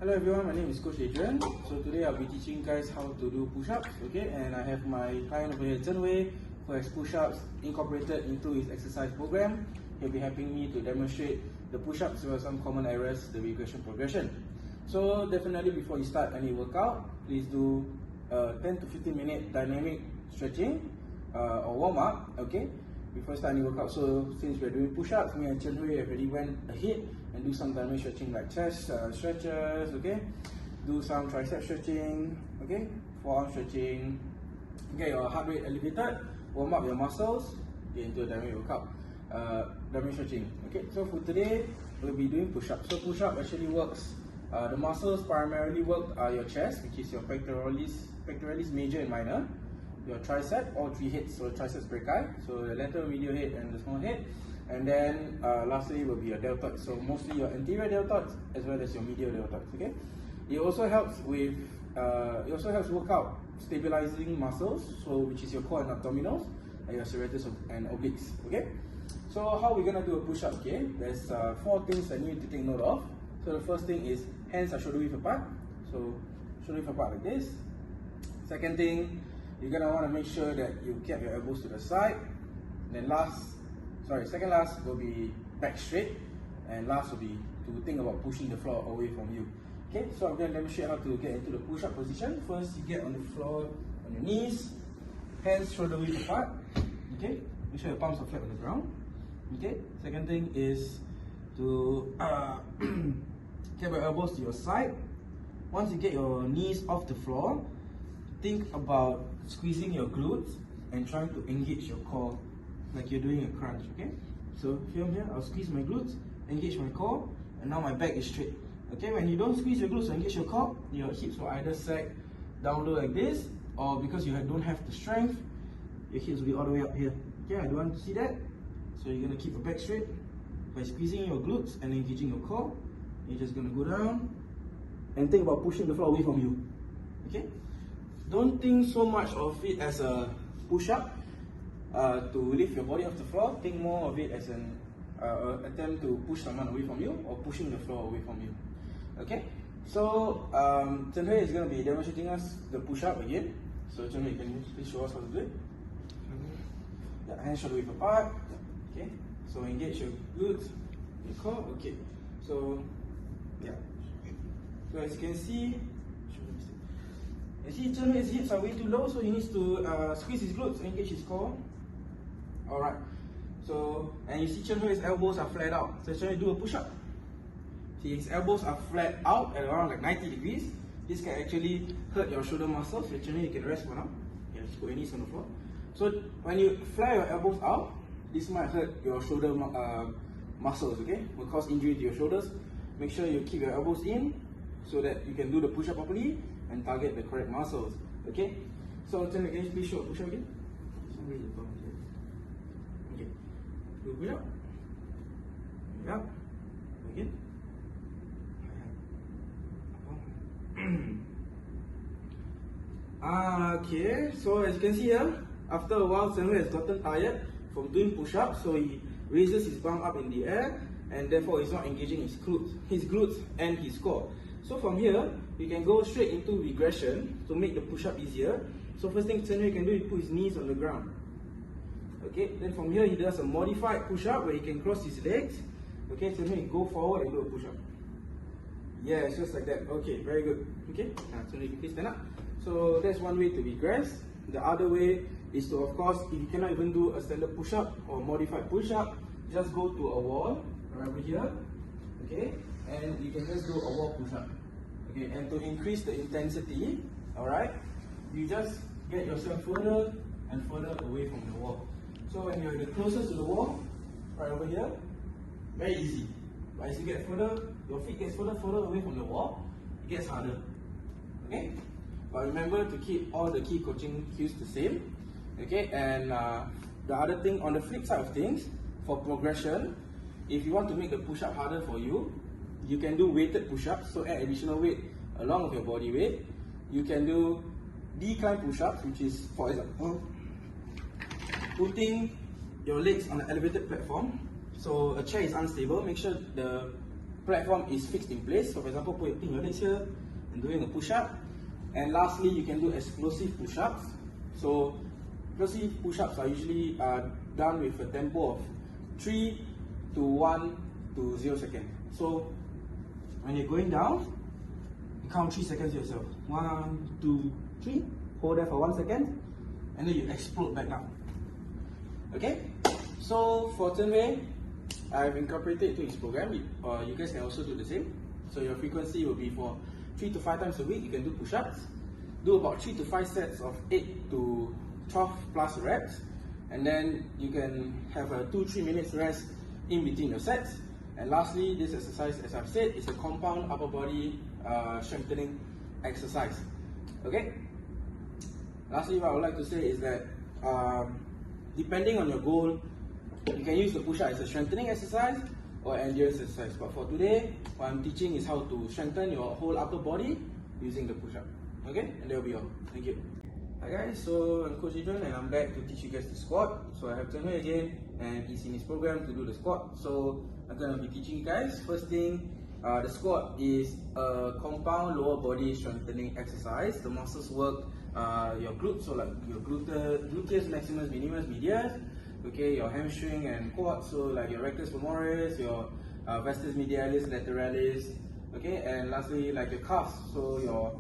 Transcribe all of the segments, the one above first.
Hello everyone, my name is Coach Adrian. So today I'll be teaching guys how to do push-ups, okay? And I have my client over here, Chen Wei, who has push-ups incorporated into his exercise program. He'll be helping me to demonstrate the push-ups with some common errors, the regression progression. So definitely before you start any workout, please do 10 to 15 minute dynamic stretching or warm-up, okay? Before starting the workout. So since we're doing push-ups, me and Chen Hui already went ahead and do some dynamic stretching like chest stretches, okay? Do some tricep stretching, okay? Forearm stretching. Get your heart rate elevated, warm up your muscles, get into a dynamic workout. Dynamic stretching, okay? So for today, we'll be doing push-ups. So push-up actually works. The muscles primarily work are your chest, which is your pectoralis major and minor. Your tricep, all three heads, so triceps brachii, so the lateral medial head and the small head, and then lastly will be your deltoid, so mostly your anterior deltoids as well as your medial deltoids. Okay, it also helps with work out stabilizing muscles, so which is your core and abdominals, and your serratus and obliques. Okay, so how we're gonna do a push-up? Okay, there's 4 things that you need to take note of. So the first thing is hands are shoulder width apart, so shoulder width apart like this. Second thing, you're gonna want to make sure that you keep your elbows to the side. Then second last will be back straight, and last will be to think about pushing the floor away from you. Okay, so I'm gonna demonstrate how to get into the push-up position. First, you get on the floor on your knees, hands shoulder width apart. Okay, make sure your palms are flat on the ground. Okay, second thing is to keep your elbows to your side. Once you get your knees off the floor, think about squeezing your glutes and trying to engage your core like you're doing a crunch, okay? So here, I'll squeeze my glutes, engage my core, and now my back is straight. Okay, when you don't squeeze your glutes or engage your core, your hips will either sag down low like this, or because you don't have the strength, your hips will be all the way up here. Okay, I don't want to see that. So you're gonna keep your back straight by squeezing your glutes and engaging your core. You're just gonna go down and think about pushing the floor away from you. Okay? Don't think so much of it as a push-up to lift your body off the floor. Think more of it as an attempt to push someone away from you or pushing the floor away from you. Okay? So Chen Hui is going to be demonstrating us the push-up again. So Chen Hui, can you please show us how to do it? Yeah, hands shoulder width apart. Okay? So engage your glutes, your core. Okay. So yeah. So as you can see, Chen Hui's hips are way too low, so he needs to squeeze his glutes, engage his core. Alright. So, and you see Chen Hui's elbows are flat out. So Chen Hui do a push-up. See, his elbows are flat out at around like 90 degrees. This can actually hurt your shoulder muscles. So Chen Hui, you can rest for now. Yeah, just put your knees on the floor. So when you fly your elbows out, this might hurt your shoulder muscles, okay? Will cause injury to your shoulders. Make sure you keep your elbows in so that you can do the push-up properly and target the correct muscles. Okay? So Chen Hui, can you please show a push-up again? Okay. Do a push-up. Up. Again. Okay, so as you can see here, after a while Chen Hui has gotten tired from doing push-ups, so he raises his bum up in the air and therefore he's not engaging his glutes and his core. So from here, you can go straight into regression to make the push-up easier. So first thing Chen Hui can do is put his knees on the ground. Okay, then from here he does a modified push-up where he can cross his legs. Okay, Chen Hui, go forward and do a push-up. Yeah, it's just like that. Okay, very good. Okay, now Chen Hui, please stand up. So that's one way to regress. The other way is to, of course, if you cannot even do a standard push-up or modified push-up, just go to a wall right over here. Okay, and you can just do a wall push-up. Okay, and to increase the intensity, alright, you just get yourself further and further away from the wall. So when you're the closest to the wall, right over here, very easy. But as you get further, your feet gets further away from the wall, it gets harder. Okay? But remember to keep all the key coaching cues the same. Okay, and the other thing, on the flip side of things, for progression, if you want to make the push-up harder for you, you can do weighted push-ups, so add additional weight along with your body weight. You can do decline push-ups, which is, for example, putting your legs on an elevated platform. So a chair is unstable, make sure the platform is fixed in place. So for example, putting your legs here and doing a push-up. And lastly, you can do explosive push-ups. So explosive push-ups are usually done with a tempo of 3 to 1 to 0 seconds. So when you're going down, you count 3 seconds yourself. 1, 2, 3. Hold there for 1 second, and then you explode back down. Okay? So for Zhenhui, I've incorporated into his program. You guys can also do the same. So your frequency will be for 3 to 5 times a week. You can do push-ups. Do about 3 to 5 sets of 8 to 12 plus reps. And then you can have a 2-3 minutes rest in between your sets. And lastly, this exercise, as I've said, is a compound upper body strengthening exercise. Okay? Lastly, what I would like to say is that depending on your goal, you can use the push-up as a strengthening exercise or endurance exercise. But for today, what I'm teaching is how to strengthen your whole upper body using the push-up. Okay? And that will be all. Thank you. Hi guys, so I'm Coach Adrian and I'm back to teach you guys the squat. So I have Zhenhui again and he's in his program to do the squat. So I'm going to be teaching you guys. First thing, the squat is a compound lower body strengthening exercise. The muscles work your glutes, so like your gluteus maximus, minimus, medius. Okay, your hamstring and quad, so like your rectus femoris, your vastus medialis, lateralis. Okay, and lastly like your calves, so your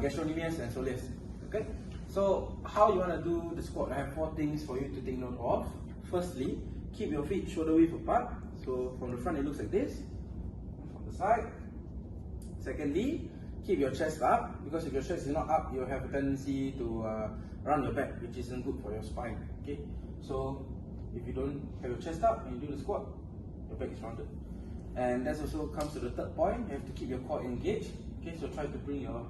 gastrocnemius and soleus. Okay, so how you want to do the squat? I have 4 things for you to take note of. Firstly, keep your feet shoulder width apart. So from the front it looks like this, from the side. Secondly, keep your chest up, because if your chest is not up, you'll have a tendency to run your back, which isn't good for your spine. Okay, so if you don't have your chest up and you do the squat, your back is rounded. And that also comes to the third point. You have to keep your core engaged. Okay, so try to bring your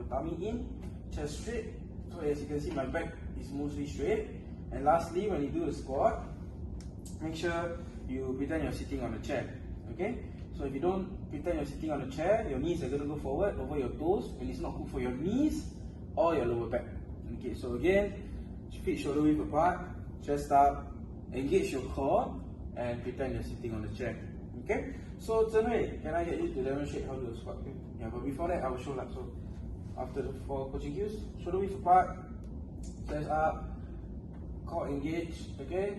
tummy in, chest straight. So as you can see, my back is mostly straight. And lastly, when you do the squat, make sure you pretend you're sitting on a chair. Okay, so if you don't pretend you're sitting on a chair, your knees are going to go forward over your toes, and it's not good for your knees or your lower back. Okay, so again, feet shoulder width apart, chest up, engage your core, and pretend you're sitting on the chair. Okay, so Zhenhui, can I get you to demonstrate how to do a squat? Okay? Yeah, but before that, I will show up. So after the 4 coaching cues, shoulder width apart, chest up, core engaged. Okay,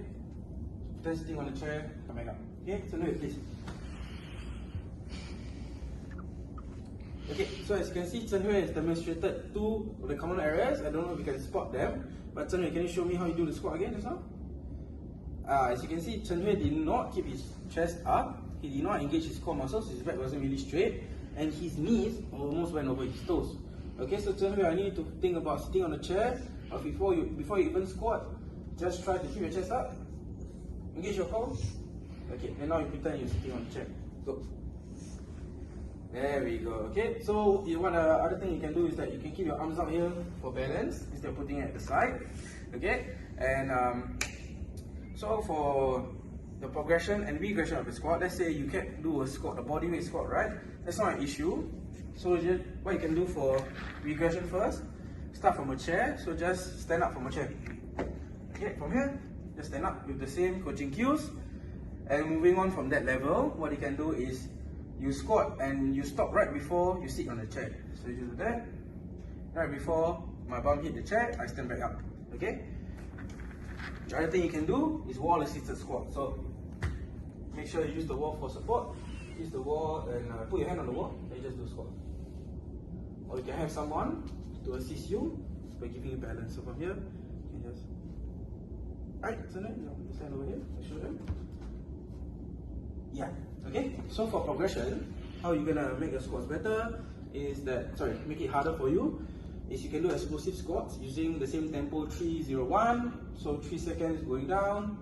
pretend sitting on the chair, come back up. Okay, Zhenhui, please. Okay, so as you can see, Zhenhui has demonstrated 2 of the common areas. I don't know if you can spot them, but Zhenhui, can you show me how you do the squat again just now? As you can see, Zhenhui did not keep his chest up, he did not engage his core muscles, his back wasn't really straight, and his knees almost went over his toes. Okay, so Zhenhui, I need you to think about sitting on a chair, but before you even squat, just try to keep your chest up, engage your core. Okay, and now you pretend you're sitting on the chair. Go. There we go. Okay, so other thing you can do is that you can keep your arms out here for balance instead of putting it at the side. Okay, and so for the progression and regression of the squat, let's say you can't do a squat, a bodyweight squat, right? That's not an issue. So what you can do for regression first, start from a chair. So just stand up from a chair. Okay, from here, just stand up with the same coaching cues. And moving on from that level, what you can do is you squat and you stop right before you sit on the chair. So you do that. Right before my bum hit the chair, I stand back up. Okay? The other thing you can do is wall assisted squat. So make sure you use the wall for support. Use the wall and put your hand on the wall and you just do squat. Or you can have someone to assist you by giving you balance. So from here, you can just. Alright, so now you stand over here. I show them. Yeah. Okay, so for progression, how you're gonna make your squats better is that, make it harder for you, is you can do explosive squats using the same tempo 3-0-1. So 3 seconds going down,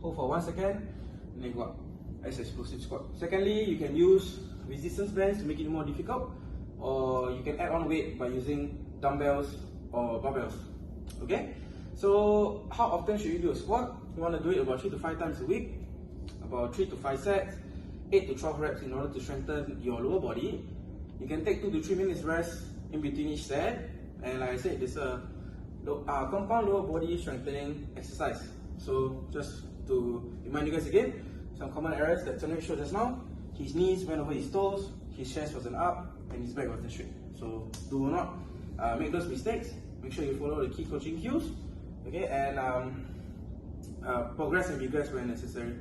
hold for 1 second, and then go up. That's explosive squat. Secondly, you can use resistance bands to make it more difficult, or you can add on weight by using dumbbells or barbells. Okay, so how often should you do a squat? You want to do it about 3 to 5 times a week. About 3 to 5 sets, 8 to 12 reps in order to strengthen your lower body. You can take 2 to 3 minutes rest in between each set. And like I said, this is a compound lower body strengthening exercise. So just to remind you guys again, some common areas that Zhenhui showed just now. his knees went over his toes, his chest wasn't up, and his back wasn't straight. So do not make those mistakes. Make sure you follow the key coaching cues, okay, and progress and regress when necessary.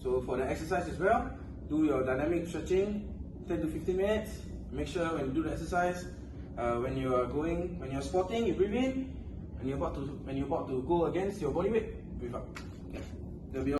So for the exercise as well, do your dynamic stretching 10 to 15 minutes. Make sure when you do the exercise, when you're squatting, you breathe in. When you're about to go against your body weight, breathe out. Okay. There'll be